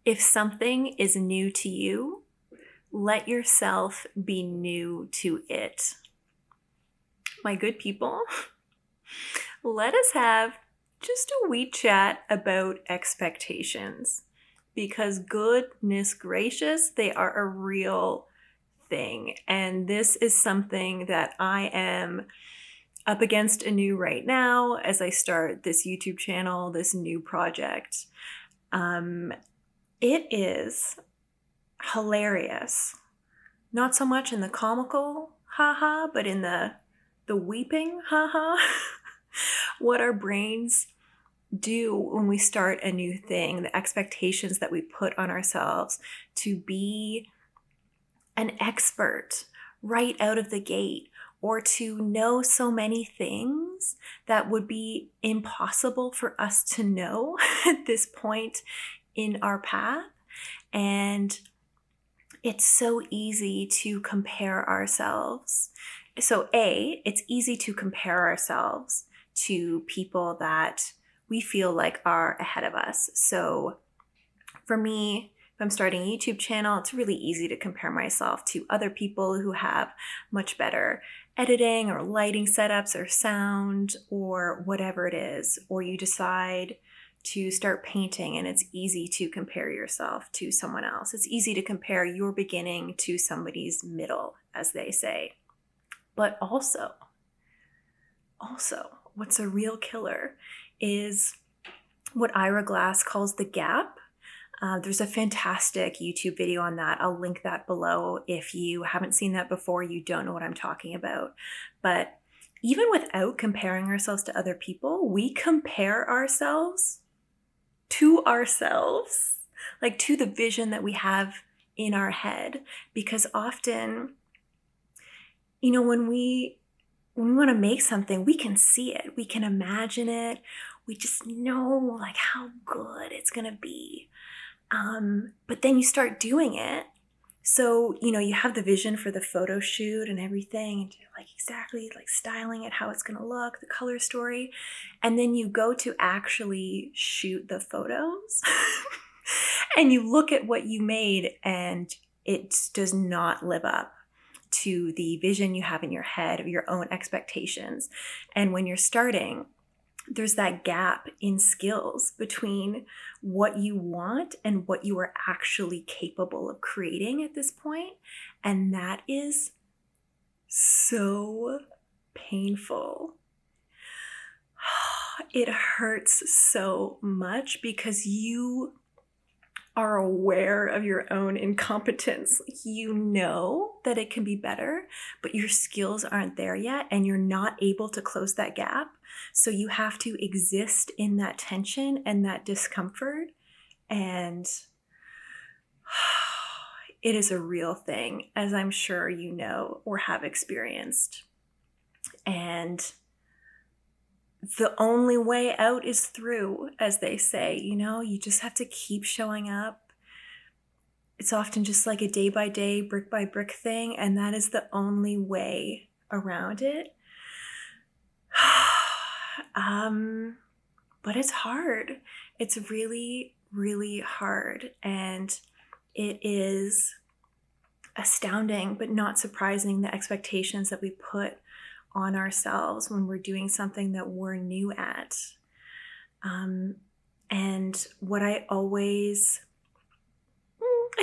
If something is new to you, let yourself be new to it. My good people, let us have just a wee chat about expectations. Because goodness gracious, they are a real thing. And this is something that I am up against anew right now as I start this YouTube channel, this new project. It is hilarious. Not so much in the comical haha, but in the weeping haha. What our brains do when we start a new thing, the expectations that we put on ourselves to be an expert right out of the gate, or to know so many things that would be impossible for us to know at this point in our path. And it's so easy to compare ourselves. So it's easy to compare ourselves to people that we feel like are ahead of us. So for me, if I'm starting a YouTube channel, it's really easy to compare myself to other people who have much better editing or lighting setups or sound or whatever it is. Or you decide to start painting and it's easy to compare yourself to someone else. It's easy to compare your beginning to somebody's middle, as they say. But also, what's a real killer is what Ira Glass calls the gap. There's a fantastic YouTube video on that. I'll link that below. If you haven't seen that before, you don't know what I'm talking about. But even without comparing ourselves to other people, we compare ourselves to ourselves, like to the vision that we have in our head. Because often, when we want to make something, we can see it, we can imagine it, we just know like how good it's going to be. But then you start doing it. So, you have the vision for the photo shoot and everything, and you're like exactly like styling it, how it's going to look, the color story. And then you go to actually shoot the photos and you look at what you made and it does not live up to the vision you have in your head of your own expectations. And when you're starting, there's that gap in skills between what you want and what you are actually capable of creating at this point. And that is so painful. It hurts so much because you are aware of your own incompetence. You know that it can be better, but your skills aren't there yet and you're not able to close that gap. So you have to exist in that tension and that discomfort. And it is a real thing, as I'm sure you know or have experienced. And the only way out is through, as they say. You just have to keep showing up. It's often just like a day by day, brick by brick thing, and that is the only way around it. But it's hard. It's really, really hard, and it is astounding but not surprising, the expectations that we put on ourselves when we're doing something that we're new at. And what I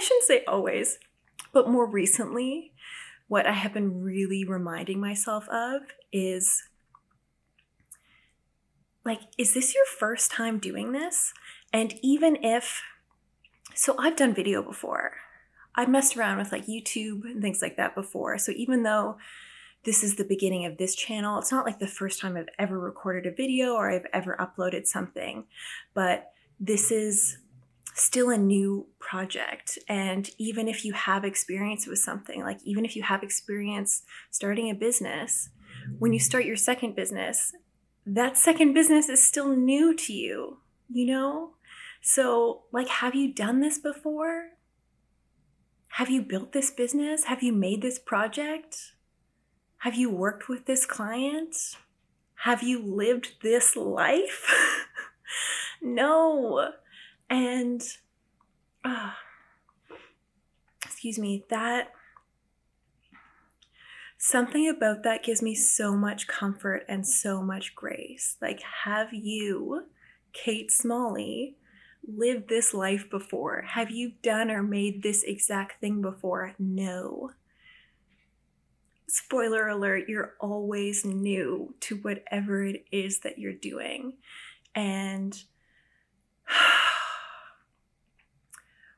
shouldn't say always, but more recently, what I have been really reminding myself of is, like, is this your first time doing this? And even if, so I've done video before. I've messed around with like YouTube and things like that before. So even though this is the beginning of this channel, it's not like the first time I've ever recorded a video or I've ever uploaded something, but this is still a new project. And even if you have experience with something, like even if you have experience starting a business, when you start your second business, that second business is still new to you, So like, have you done this before? Have you built this business? Have you made this project? Have you worked with this client? Have you lived this life? No. And ah, excuse me, that something about that gives me so much comfort and so much grace. Like, have you, Kate Smalley, lived this life before? Have you done or made this exact thing before? No. Spoiler alert, you're always new to whatever it is that you're doing. And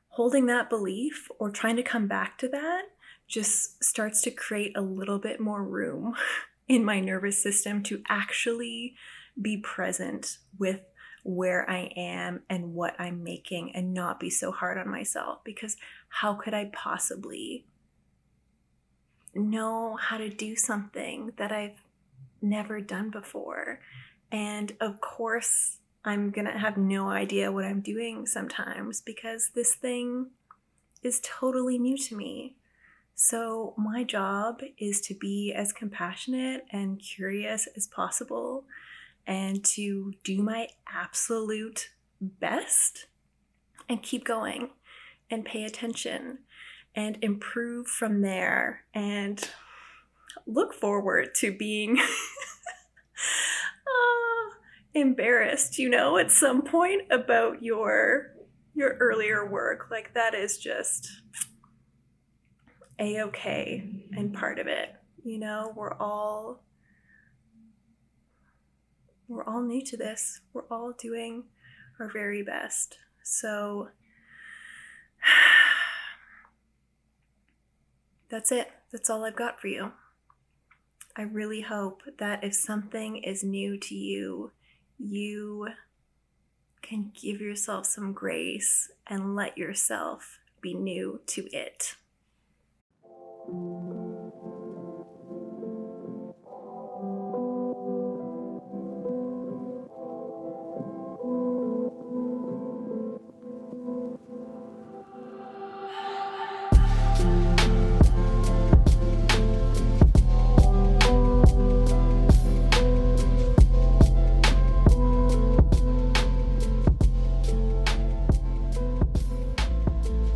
holding that belief or trying to come back to that just starts to create a little bit more room in my nervous system to actually be present with where I am and what I'm making and not be so hard on myself, because how could I possibly know how to do something that I've never done before? And of course, I'm gonna have no idea what I'm doing sometimes because this thing is totally new to me. So, my job is to be as compassionate and curious as possible and to do my absolute best and keep going and pay attention and improve from there and look forward to being embarrassed, at some point about your earlier work. Like, that is just a-okay and part of it. We're all new to this. We're all doing our very best. So that's it. That's all I've got for you. I really hope that if something is new to you, you can give yourself some grace and let yourself be new to it.